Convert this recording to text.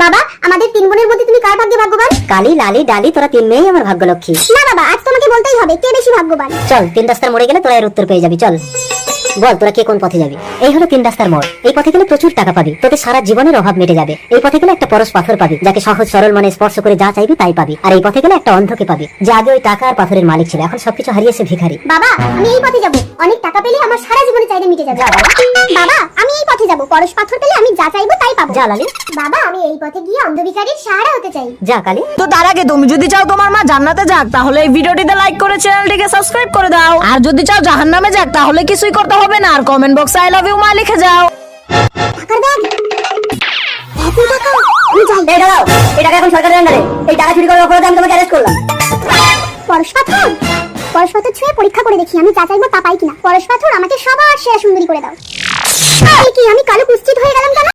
বাবা, আমাদের তিন বোনের মধ্যে তুমি কার ভাগ্যে ভাগ্যবান? কালি, লালি, ডালি, তোরা তিন মেয়েই আমার ভাগ্যলক্ষ্মী। না বাবা, আজ তোমাকে বলতেই হবে কে বেশি ভাগ্যবান। চল, তিন রাস্তার মোড়ে গেলে তোরা এর উত্তর পেয়ে যাবি। চল বল, তোরা কে কোন পথে যাবি? এই হলো তিন রাস্তার মোড়। এই পথে গেলে প্রচুর টাকা পাবি, তোদের সারা জীবনের অভাব মিটে যাবে। এই পথে গেলে একটা পরশ পাথর পাবি, যাকে সহজ সরল মনে স্পর্শ করে যা চাইবি তাই পাবি। আর এই পথে গেলে একটা অন্ধকে পাবি, যে আগে ওই টাকা আর পাথরের মালিক ছিল, এখন সবকিছু হারিয়েছে ভিখারি। বাবা, আমি এই পথে যাব, অনেক টাকা পেলে আমার সারা জীবনের চাহিদা মিটে যাবে। বাবা, আমি এই পথে যাব, পরশ পাথর পেলে আমি যা চাইবো তাই পাবো। যা লালি। বাবা, আমি এই পথে গিয়ে অন্ধ ভিখারির সাহারা হতে চাই। যা কালি। তো তার আগে তুমি যদি চাও তোমার মা জান্নাতে যাক, তাহলে এই ভিডিওটিতে লাইক করে চ্যানেলটিকে সাবস্ক্রাইব করে দাও। আর যদি চাও জাহান্নামে যাক, তাহলে কিছুই করতে হবে না, আর কমেন্ট বক্সে আই লাভ ইউ মা লিখে যাও। টাকার ব্যাগ, এত টাকা, আমি যাই। এই দাঁড়াও, এই টাকা এখন সরকারের আন্ডারে। এই টাকা চুরি করার অপরাধে আমি তোমাকে অ্যারেস্ট করলাম। পরশ পাথর, পরশ পাথর ছুঁয়ে পরীক্ষা করে দেখি আমি যা চাইবো তা পাই কিনা। পরশ পাথর, আমাকে সবার সেরা সুন্দরী করে দাও। এই কি, আমি কালো কুষ্ঠিত হয়ে গেলাম কেন?